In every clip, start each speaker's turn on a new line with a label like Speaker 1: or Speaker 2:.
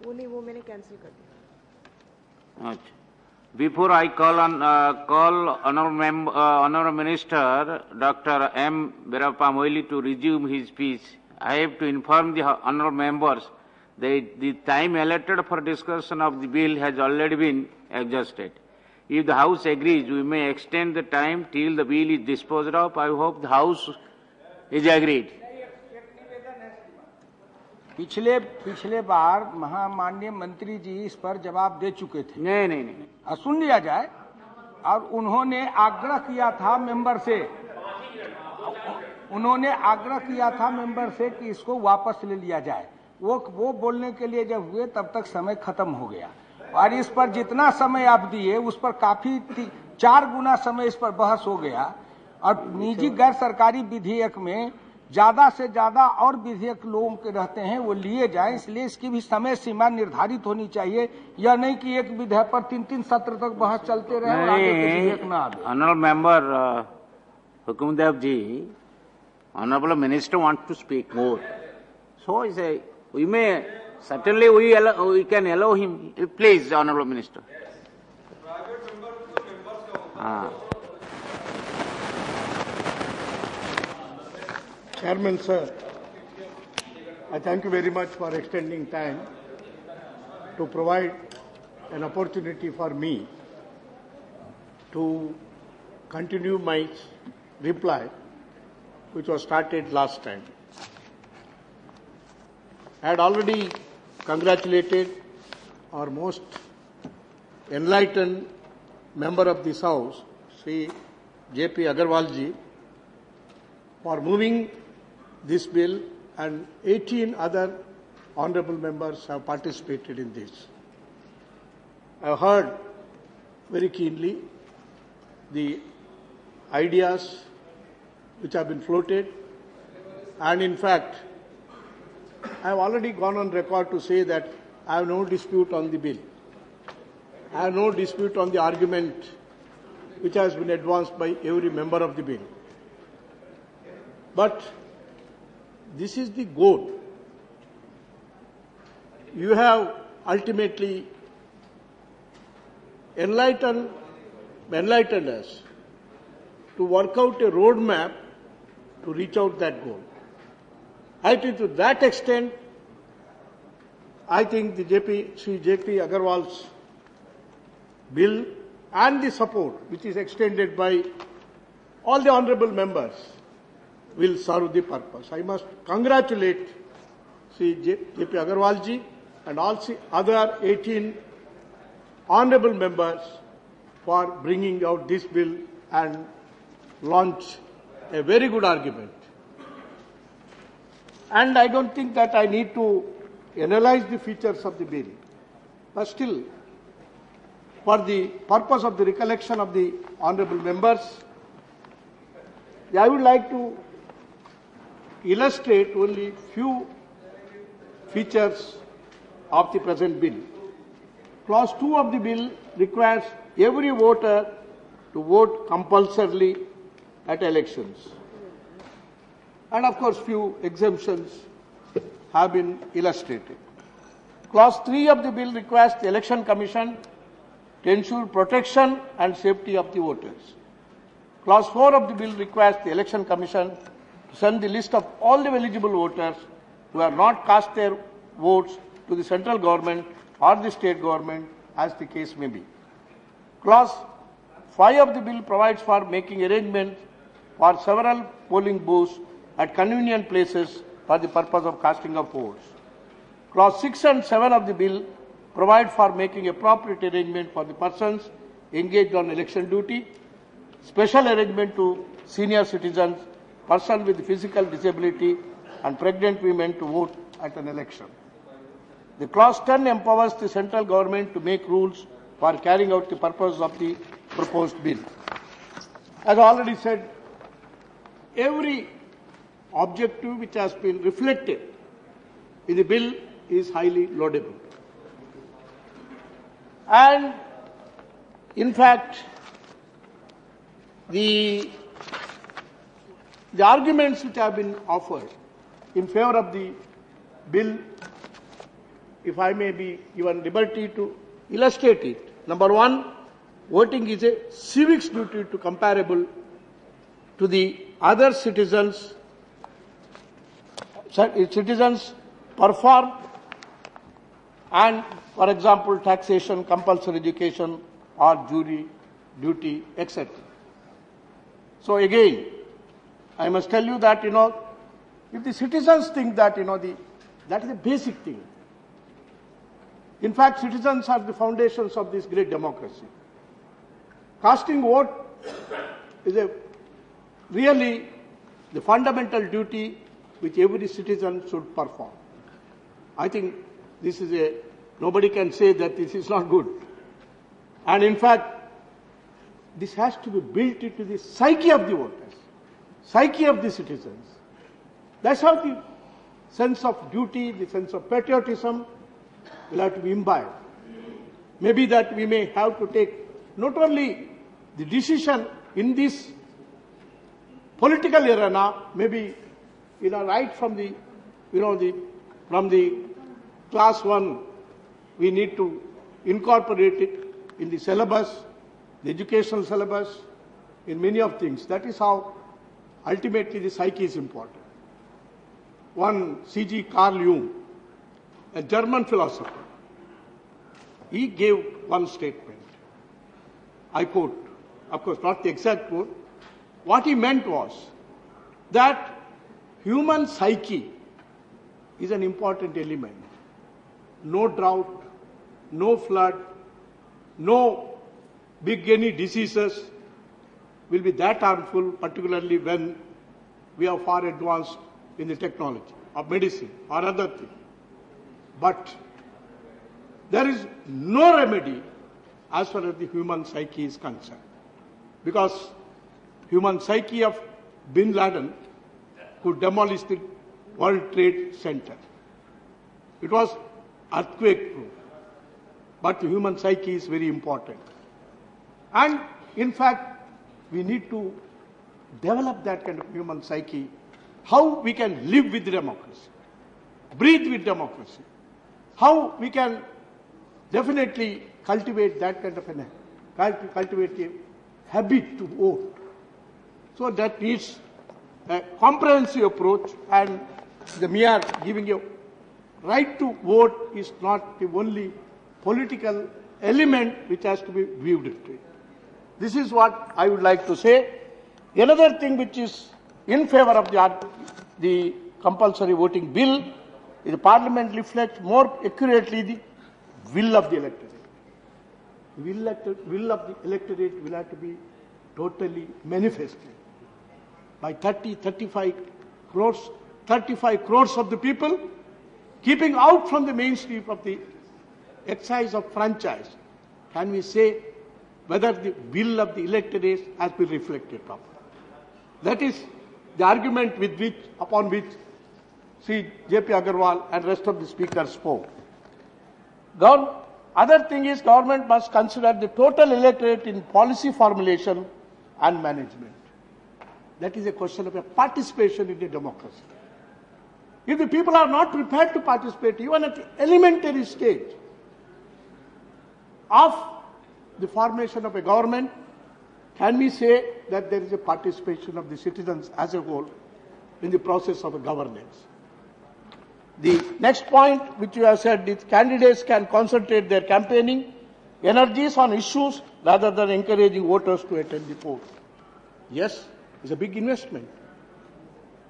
Speaker 1: वो नहीं, वो मैंने कैंसिल कर दिया।
Speaker 2: अच्छा, before I call Honourable Minister Dr. M. Veerappa Moily to resume his speech, I have to inform the honourable members that the time allotted for discussion of the bill has already been exhausted. If the House agrees, we may extend the time till the bill is disposed of. I hope the House is agreed.
Speaker 3: पिछले बार महामाननीय मंत्री जी इस पर जवाब दे चुके थे।
Speaker 2: नहीं।
Speaker 3: सुन लिया जाए। और उन्होंने आग्रह किया था मेंबर से कि इसको वापस ले लिया जाए। वो बोलने के लिए जब हुए तब तक समय खत्म हो गया। और इस पर जितना समय आप दिए उस पर काफी 4 गुना समय इस पर बहस हो गया। और निजी गैर सरकारी विधेयक में ज्यादा से ज्यादा और विधेयक लोगों के रहते हैं, वो लिए जाए। इसलिए इसकी भी समय सीमा निर्धारित होनी चाहिए। यह नहीं कि एक विधेयक पर 3-3 सत्र तक बहस चलते रहे और आगे कुछ विधेयक न आए।
Speaker 2: Honourable member Hukumdev ji, honourable minister want to speak more, so we may certainly we can allow him. Please, Honourable Minister.
Speaker 4: Chairman, sir, I thank you very much for extending time to provide an opportunity for me to continue my reply, which was started last time. I had already congratulated our most enlightened member of this House, Sri J.P. Agarwal ji, for moving this bill, and 18 other honourable members have participated in this. I heard very keenly the ideas which have been floated, and in fact, I have already gone on record to say that I have no dispute on the bill. I have no dispute on the argument which has been advanced by every member of the bill. But this is the goal. You have ultimately enlightened us to work out a roadmap to reach out that goal. I think to that extent, I think the Sri J.P. Agarwal's bill and the support which is extended by all the honourable members will serve the purpose. I must congratulate Sri J.P. Agarwal ji and all the other 18 honourable members for bringing out this bill and launch a very good argument. And I don't think that I need to analyze the features of the bill. But still, for the purpose of the recollection of the honourable members, I would like to illustrate only few features of the present bill. Clause 2 of the bill requires every voter to vote compulsorily at elections. And of course, few exemptions have been illustrated. Clause 3 of the bill requires the Election Commission to ensure protection and safety of the voters. Clause 4 of the bill requires the Election Commission to send the list of all the eligible voters who have not cast their votes to the central government or the state government, as the case may be. Clause 5 of the bill provides for making arrangements for several polling booths at convenient places for the purpose of casting of votes. Clause 6 and 7 of the bill provide for making appropriate arrangement for the persons engaged on election duty, special arrangement to senior citizens, persons with physical disability and pregnant women to vote at an election. The Clause 10 empowers the central government to make rules for carrying out the purpose of the proposed bill. As already said, every objective which has been reflected in the bill is highly laudable. And in fact, the arguments which have been offered in favor of the bill, if I may be given liberty to illustrate it. Number one, voting is a civic duty to comparable to the other citizens perform, and for example taxation, compulsory education or jury duty, etc. So again, I must tell you that, if the citizens think that, that is a basic thing. In fact, citizens are the foundations of this great democracy. Casting vote is really the fundamental duty which every citizen should perform. I think this is nobody can say that this is not good. And in fact, this has to be built into the psyche of the voters, psyche of the citizens. That's how the sense of duty, the sense of patriotism will have to be imbibed. Maybe that we may have to take not only the decision in this political arena, maybe right from the from the class 1, we need to incorporate it in the syllabus, the educational syllabus, in many of things. That is how ultimately the psyche is important. One C.G. Carl Jung, a German philosopher, he gave one statement. I quote, of course not the exact quote. What he meant was that human psyche is an important element. No drought, no flood, no big any diseases will be that harmful, particularly when we are far advanced in the technology of medicine or other things. But there is no remedy as far as the human psyche is concerned. Because human psyche of Bin Laden could demolish the World Trade Center. It was earthquake proof. But the human psyche is very important. And in fact, we need to develop that kind of human psyche, how we can live with democracy, breathe with democracy, how we can definitely cultivate that kind of cultivate a habit to vote. So that needs a comprehensive approach, and the mere giving a right to vote is not the only political element which has to be viewed into it. This is what I would like to say. Another thing which is in favor of the compulsory voting bill is the Parliament reflects more accurately the will of the electorate. The will of the electorate will have to be totally manifested by 35 crores of the people, keeping out from the mainstream of the exercise of franchise. Can we say whether the will of the electorate has been reflected properly? That is the argument upon which Sri J.P. Agarwal and rest of the speakers spoke. Other thing is, government must consider the total electorate in policy formulation and management. That is a question of a participation in a democracy. If the people are not prepared to participate, even at the elementary stage of the formation of a government, can we say that there is a participation of the citizens as a whole in the process of a governance? The next point which you have said is candidates can concentrate their campaigning energies on issues rather than encouraging voters to attend the polls. Yes, it's a big investment.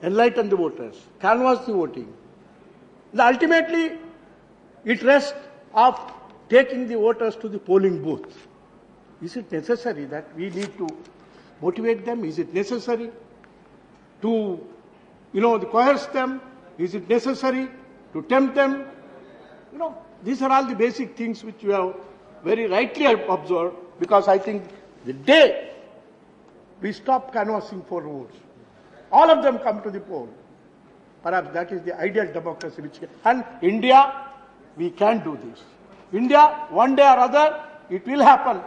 Speaker 4: Enlighten the voters, canvass the voting. Ultimately, it rests of taking the voters to the polling booth. Is it necessary that we need to motivate them? Is it necessary to, coerce them? Is it necessary to tempt them? These are all the basic things which you have very rightly observed, because I think the day we stop canvassing for votes, all of them come to the poll. Perhaps that is the ideal democracy and India, we can do this. India, one day or other, it will happen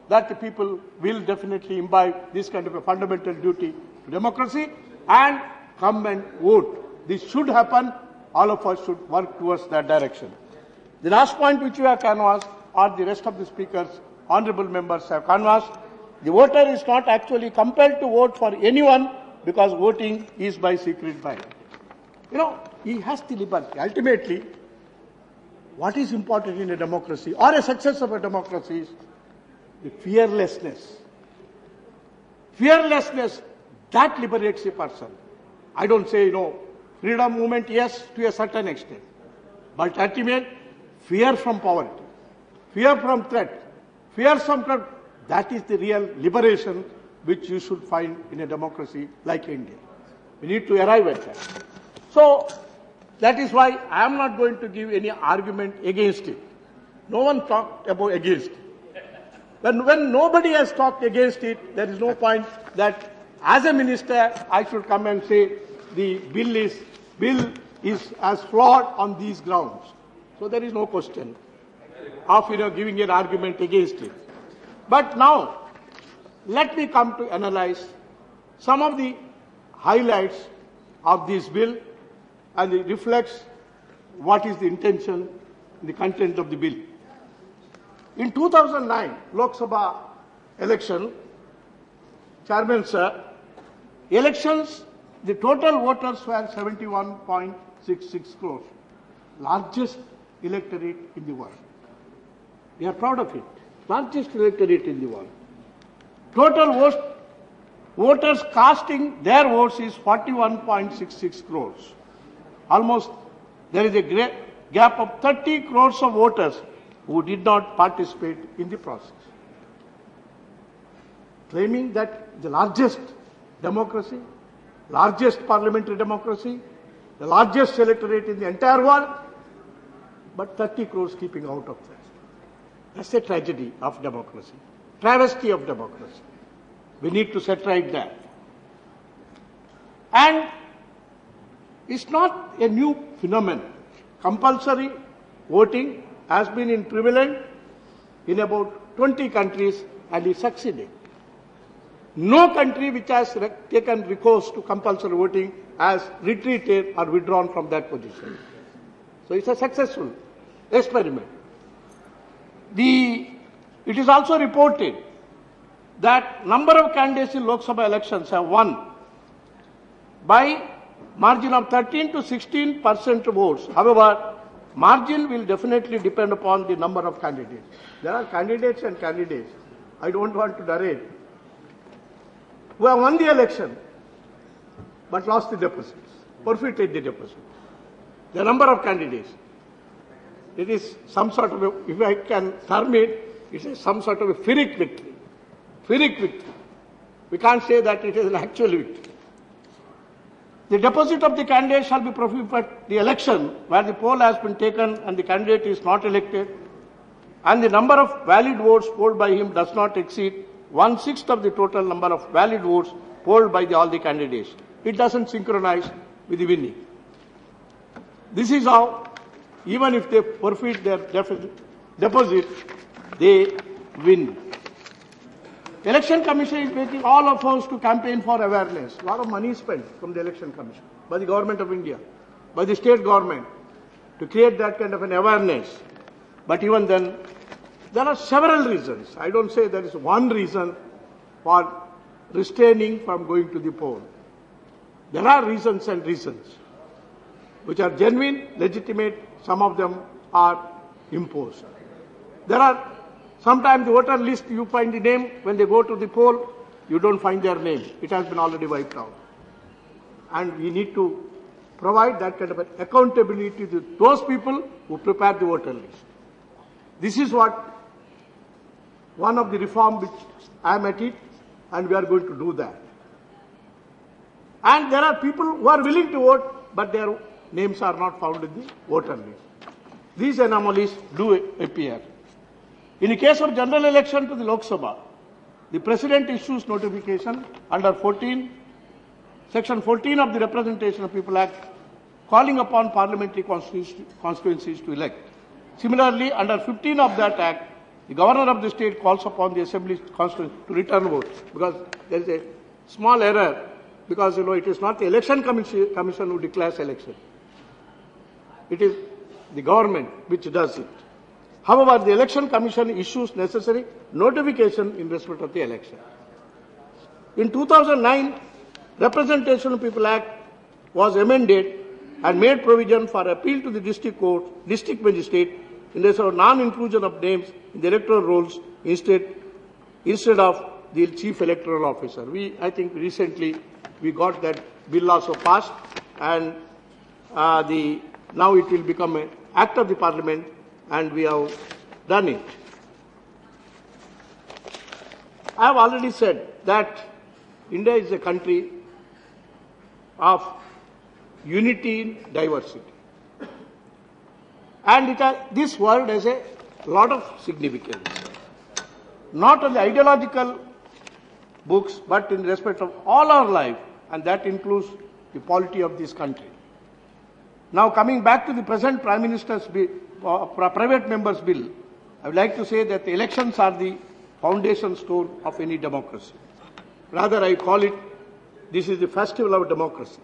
Speaker 4: that the people will definitely imbibe this kind of a fundamental duty to democracy and come and vote. This should happen, all of us should work towards that direction. The last point which we have canvassed, or the rest of the speakers, honorable members have canvassed, the voter is not actually compelled to vote for anyone because voting is by secret ballot. He has the liberty. Ultimately, what is important in a democracy or a success of a democracy is the fearlessness. Fearlessness, that liberates a person. I don't say, freedom movement, yes, to a certain extent. But ultimately, fear from poverty, fear from threat, fear from threat, that is the real liberation which you should find in a democracy like India. We need to arrive at that. So, that is why I am not going to give any argument against it. No one talked about against it. When nobody has talked against it, there is no point that as a minister I should come and say the bill is as flawed on these grounds. So there is no question of giving an argument against it. But now, let me come to analyze some of the highlights of this bill, and it reflects what is the intention, the content of the bill. In 2009 Lok Sabha election, Chairman Sir, elections, the total voters were 71.66 crores, largest electorate in the world. We are proud of it. Largest electorate in the world. Total voters casting their votes is 41.66 crores. Almost there is a great gap of 30 crores of voters who did not participate in the process. Claiming that the largest democracy, largest parliamentary democracy, the largest electorate in the entire world, but 30 crores keeping out of that. That's a tragedy of democracy, travesty of democracy. We need to set right that. And it's not a new phenomenon. Compulsory voting has been in prevalent in about 20 countries and is succeeding. No country which has taken recourse to compulsory voting has retreated or withdrawn from that position. So it's a successful experiment. It is also reported that number of candidates in Lok Sabha elections have won by margin of 13 to 16% votes. However, margin will definitely depend upon the number of candidates. There are candidates and candidates. I don't want to narrate. Who have won the election but lost the deposits, forfeited the deposits. The number of candidates. It is some sort of if I can term it, it is some sort of a Pyrrhic victory. Pyrrhic victory. We can't say that it is an actual victory. The deposit of the candidate shall be forfeited at the election where the poll has been taken and the candidate is not elected, and the number of valid votes polled by him does not exceed 1/6 of the total number of valid votes polled by all the candidates. It doesn't synchronize with the winning. This is how, even if they forfeit their deposit, they win. Election Commission is making all efforts to campaign for awareness. A lot of money spent from the Election Commission, by the Government of India, by the state government, to create that kind of an awareness. But even then, there are several reasons. I don't say there is one reason for restraining from going to the poll. There are reasons and reasons, which are genuine, legitimate. Some of them are imposed. There are sometimes the voter list, you find the name, when they go to the poll, you don't find their name. It has been already wiped out. And we need to provide that kind of accountability to those people who prepare the voter list. This is one of the reform which I am at it, and we are going to do that. And there are people who are willing to vote, but their names are not found in the voter list. These anomalies do appear. In the case of general election to the Lok Sabha, the President issues notification under Section 14 of the Representation of People Act, calling upon parliamentary constituencies to elect. Similarly, under 15 of that Act, the Governor of the state calls upon the Assembly constituency to return votes, because there is a small error, because it is not the Election Commission who declares election. it is the government which does it. However, the Election Commission issues necessary notification in respect of the election. In 2009, Representation of People Act was amended and made provision for appeal to the district court, district magistrate, in respect of non-inclusion of names in the electoral rolls instead of the chief electoral officer. I think recently we got that bill also passed, and now it will become an act of the parliament, and we have done it. I have already said that India is a country of unity in diversity. And this word has a lot of significance. Not only ideological books, but in respect of all our life, and that includes the polity of this country. Now, coming back to the present Prime Minister's bill, private member's bill, I would like to say that the elections are the foundation stone of any democracy. Rather, I call it, this is the festival of democracy.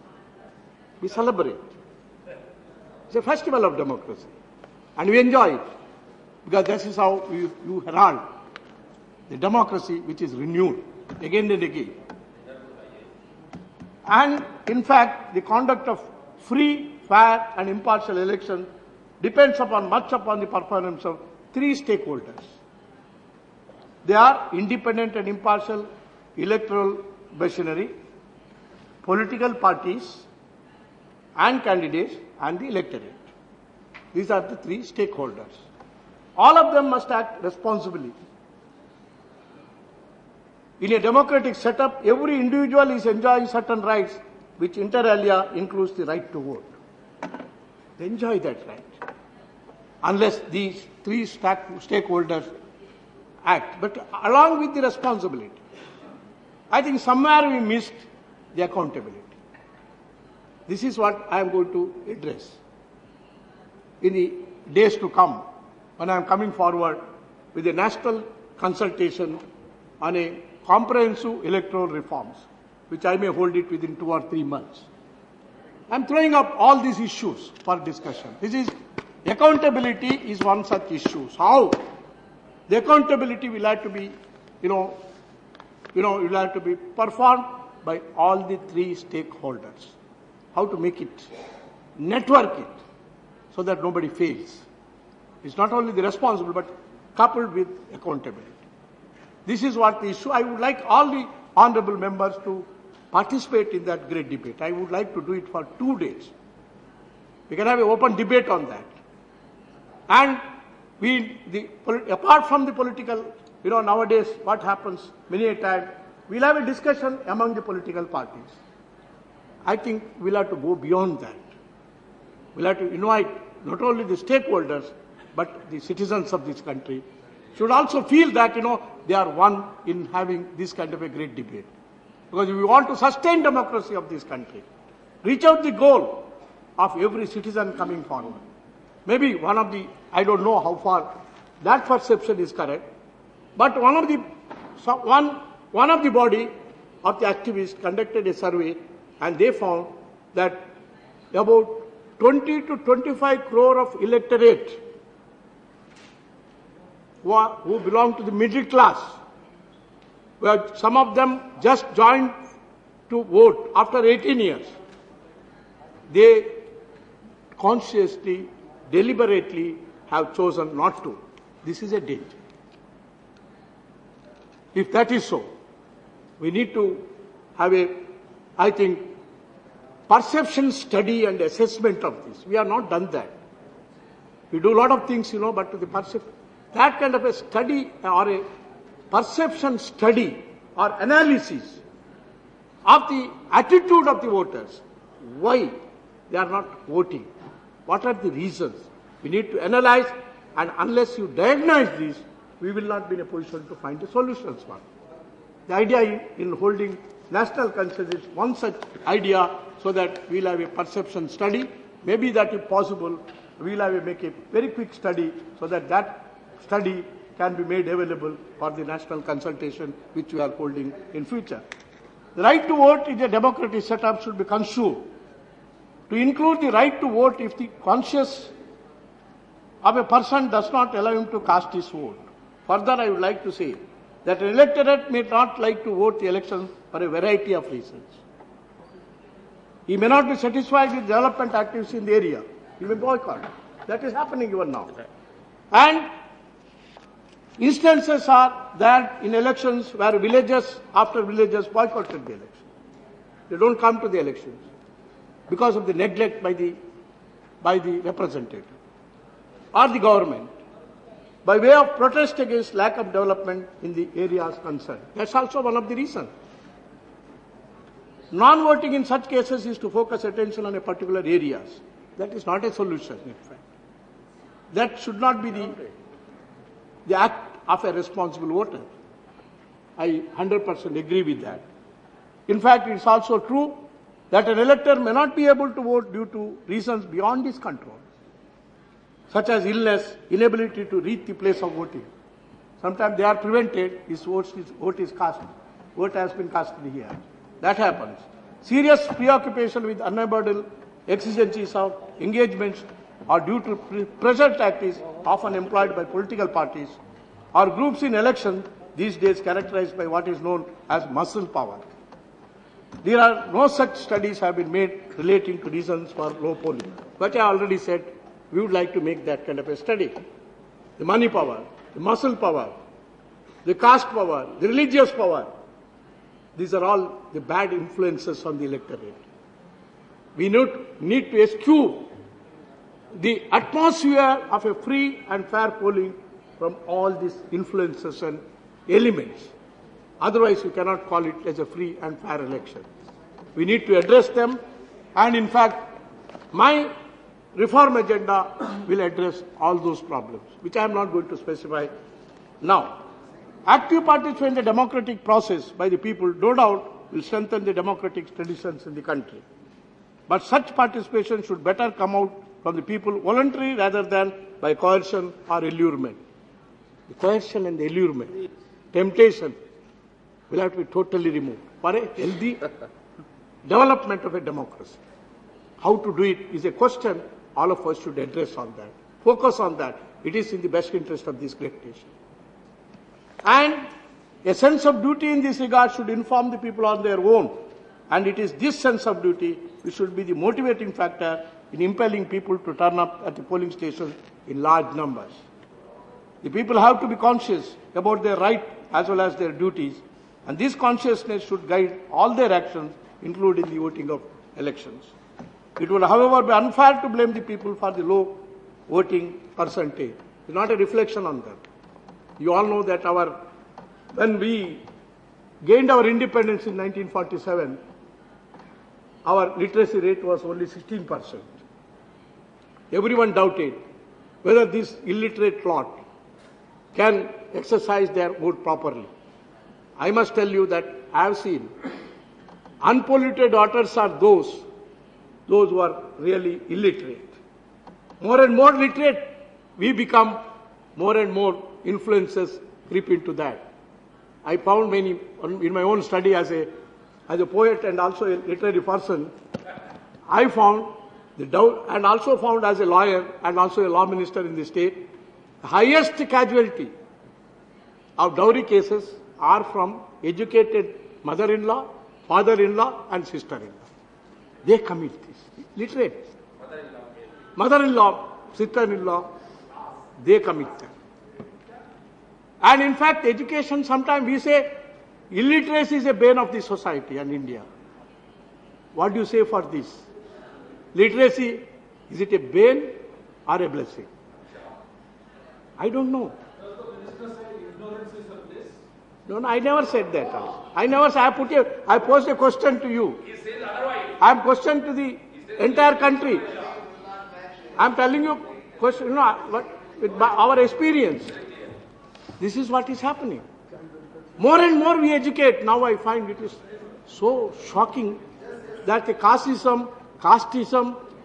Speaker 4: We celebrate. It's a festival of democracy. And we enjoy it, because this is how you herald the democracy which is renewed again and again. And in fact, the conduct of free, fair and impartial election depends much upon the performance of three stakeholders. They are independent and impartial electoral machinery, political parties and candidates, and the electorate. These are the three stakeholders. All of them must act responsibly. In a democratic setup, every individual is enjoying certain rights, which inter alia includes the right to vote. They enjoy that right, unless these three stakeholders act, but along with the responsibility. I think somewhere we missed the accountability. This is what I am going to address in the days to come, when I am coming forward with a national consultation on a comprehensive electoral reforms, which I may hold it within 2 or 3 months. I am throwing up all these issues for discussion. Accountability is one such issue. How? The accountability will have to be, will have to be performed by all the three stakeholders. How to make it, network it, so that nobody fails. It's not only the responsible, but coupled with accountability. This is what the issue. I would like all the honorable members to participate in that great debate. I would like to do it for 2 days. We can have an open debate on that. And apart from the political, nowadays what happens many a time, we'll have a discussion among the political parties. I think we'll have to go beyond that. We'll have to invite not only the stakeholders, but the citizens of this country should also feel that, they are one in having this kind of a great debate. Because if we want to sustain democracy of this country, reach out the goal of every citizen coming forward. Maybe I don't know how far that perception is correct, but one of the body of the activists conducted a survey, and they found that about 20 to 25 crore of electorate who belong to the middle class, where some of them just joined to vote after 18 years, they consciously, deliberately have chosen not to. This is a danger. If that is so, we need to have I think, perception study and assessment of this. We have not done that. We do a lot of things, but to the perception, that kind of a study or a perception study or analysis of the attitude of the voters, why they are not voting, what are the reasons. We need to analyze, and unless you diagnose this, we will not be in a position to find the solutions for it. The idea in holding national consensus is one such idea, so that we'll have a perception study. Maybe that if possible, we'll make a very quick study, so that that study can be made available for the national consultation which we are holding in future. The right to vote in a democratic setup should be construed to include the right to vote if the conscience of a person does not allow him to cast his vote. Further, I would like to say that an electorate may not like to vote the election for a variety of reasons. He may not be satisfied with development activities in the area. He may boycott. That is happening even now. And instances are there in elections where villages after villages boycotted the election. They don't come to the elections because of the neglect by the representative or the government by way of protest against lack of development in the areas concerned. That's also one of the reasons. Non-voting in such cases is to focus attention on a particular areas. That is not a solution, in fact. That should not be the act of a responsible voter. I 100% agree with that. In fact, it is also true that an elector may not be able to vote due to reasons beyond his control, such as illness, inability to reach the place of voting. Sometimes they are prevented, his vote is cast. Vote has been cast here. That happens. Serious preoccupation with unavoidable exigencies of engagements or due to pressure tactics often employed by political parties or groups in elections these days characterized by what is known as muscle power. There are no such studies have been made relating to reasons for low polling. But I already said we would like to make that kind of a study. The money power, the muscle power, the caste power, the religious power, these are all the bad influences on the electorate. We need to eschew the atmosphere of a free and fair polling from all these influences and elements. Otherwise, we cannot call it as a free and fair election. We need to address them, and in fact, my reform agenda will address all those problems, which I am not going to specify now. Active participation in the democratic process by the people, no doubt, will strengthen the democratic traditions in the country. But such participation should better come out from the people voluntarily rather than by coercion or allurement. The coercion and the allurement, temptation, will have to be totally removed for a healthy development of a democracy. How to do it is a question all of us should address on that. Focus on that. It is in the best interest of this great nation. And a sense of duty in this regard should inform the people on their own. And it is this sense of duty which should be the motivating factor in impelling people to turn up at the polling stations in large numbers. The people have to be conscious about their right as well as their duties, and this consciousness should guide all their actions, including the voting of elections. It would, however, be unfair to blame the people for the low voting percentage. It's not a reflection on them. You all know that when we gained our independence in 1947, our literacy rate was only 16%. Everyone doubted whether this illiterate lot can exercise their vote properly. I must tell you that I have seen unpolluted voters are those who are really illiterate. More and more literate, we become more and more influences creep into that. I found many, in my own study as a poet and also a literary person, I found and also found as a lawyer and also a law minister in the state, the highest casualty of dowry cases are from educated mother-in-law, father-in-law and sister-in-law. They commit this. Literate. Mother-in-law, sister-in-law, they commit them. And in fact, education, sometimes we say illiteracy is a bane of the society and India. What do you say for this? Literacy, is it a bane or a blessing? I don't know. No, I never said that. I never said, I posed a question to you. I am questioned to the entire country. I am telling you, with our experience. This is what is happening. More and more we educate. Now I find it is so shocking that the casteism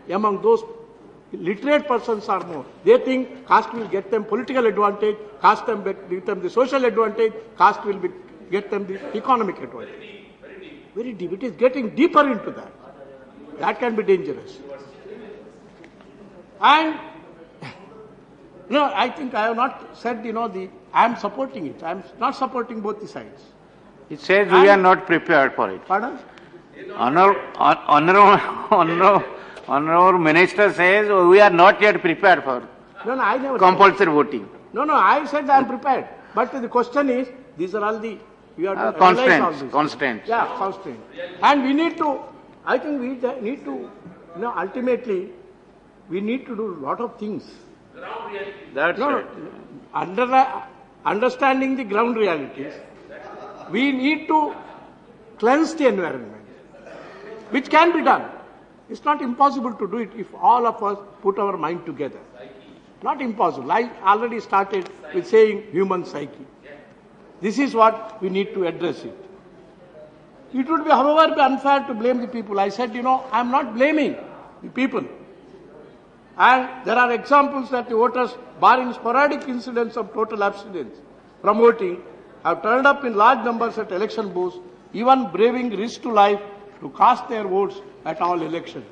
Speaker 4: among those literate persons are more. They think caste will get them political advantage, caste will get them the social advantage, caste will get them the economic advantage. Very deep. It is getting deeper into that. That can be dangerous. And no, I think I have not said, I am supporting it. I am not supporting both the sides.
Speaker 2: It says we are not prepared for it.
Speaker 4: Pardon?
Speaker 2: Honorable Minister says we are not yet prepared for
Speaker 4: No, I never
Speaker 2: compulsory voting.
Speaker 4: No, I said I am prepared. But the question is, these are all the, we have to analyze all this.
Speaker 2: Constraints.
Speaker 4: Yeah, constraints. And we need to, I think we need to, ultimately, we need to do a lot of things.
Speaker 2: That's right.
Speaker 4: Understanding the ground realities, we need to cleanse the environment, which can be done. It's not impossible to do it if all of us put our mind together. Not impossible. I already started with saying human psyche. This is what we need to address it. It would be, however, be unfair to blame the people. I said, I'm not blaming the people. And there are examples that the voters, barring sporadic incidents of total abstinence from voting, have turned up in large numbers at election booths, even braving risk to life to cast their votes at all elections.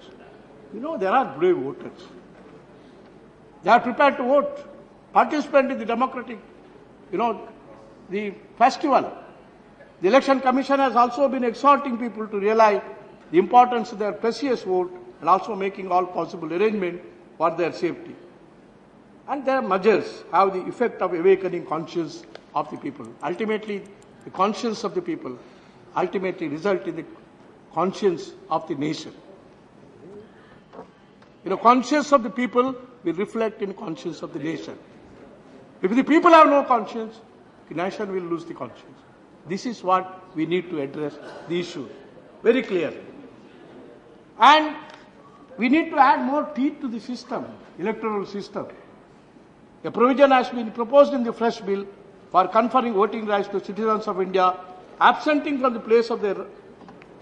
Speaker 4: There are brave voters. They are prepared to vote, participate in the democratic, the festival. The Election Commission has also been exhorting people to realize the importance of their precious vote and also making all possible arrangements for their safety. And their measures have the effect of awakening conscience of the people. Ultimately, the conscience of the people ultimately result in the conscience of the nation. Conscience of the people will reflect in conscience of the nation. If the people have no conscience, the nation will lose the conscience. This is what we need to address the issue very clearly. And we need to add more teeth to the system, electoral system. A provision has been proposed in the fresh bill for conferring voting rights to citizens of India absenting from the place of their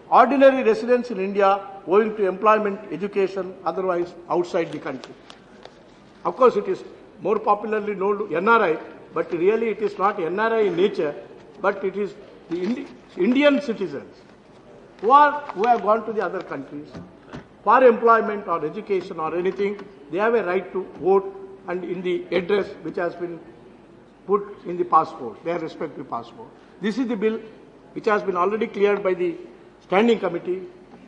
Speaker 4: ordinary residence in India owing to employment, education, otherwise outside the country. Of course, it is more popularly known to NRI, but really it is not NRI in nature, but it is the Indian citizens who have gone to the other countries for employment or education or anything. They have a right to vote and in the address which has been put in the passport, their respective passport. This is the bill which has been already cleared by the Standing Committee,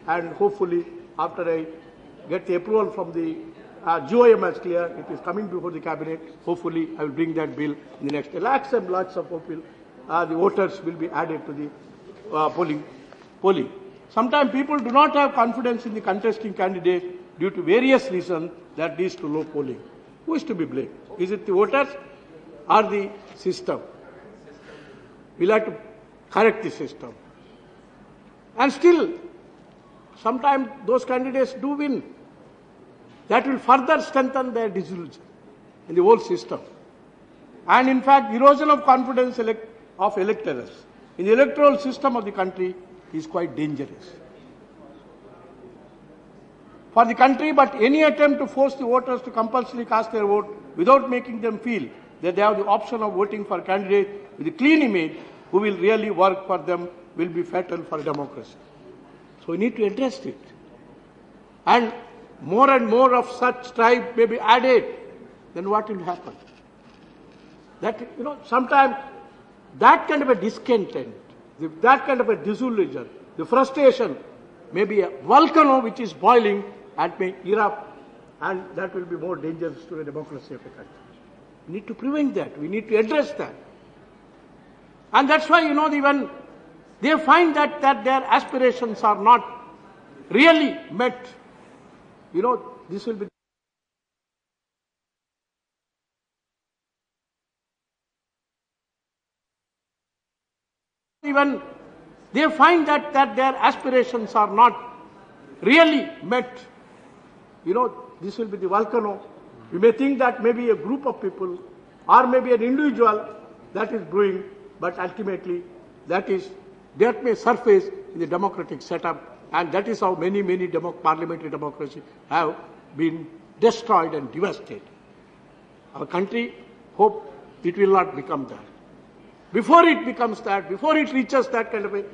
Speaker 4: and hopefully after I get the approval from the GOM as clear, it is coming before the Cabinet. Hopefully I will bring that bill in the next lakhs and lakhs of people. The voters will be added to the polling. Sometimes people do not have confidence in the contesting candidates due to various reasons that leads to low polling. Who is to be blamed? Is it the voters or the system? We'll have to correct the system. And still, sometimes those candidates do win. That will further strengthen their disillusion in the whole system. And in fact, erosion of confidence of electors in the electoral system of the country is quite dangerous for the country. But any attempt to force the voters to compulsorily cast their vote without making them feel that they have the option of voting for candidates with a clean image who will really work for them will be fatal for democracy. So we need to address it. And more of such strife may be added, then what will happen? That, sometimes that kind of a discontent, that kind of a disillusion, the frustration may be a volcano which is boiling and may erupt, and that will be more dangerous to the democracy of the country. We need to prevent that. We need to address that. And that's why, even they find that their aspirations are not really met. This will be even they find that their aspirations are not really met. This will be the volcano. You may think that maybe a group of people or maybe an individual that is brewing, but ultimately that may surface in the democratic setup, and that is how many parliamentary democracies have been destroyed and devastated. Our country hope it will not become that. Before it becomes that, before it reaches that kind of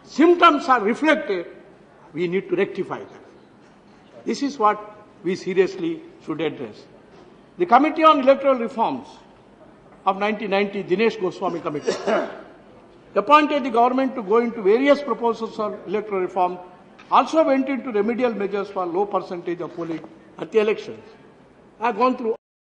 Speaker 4: symptoms are reflected, we need to rectify that. This is what we seriously should address. The Committee on Electoral Reforms of 1990, Dinesh Goswami Committee, appointed the government to go into various proposals on electoral reform, also went into remedial measures for low percentage of polling at the elections. I have gone through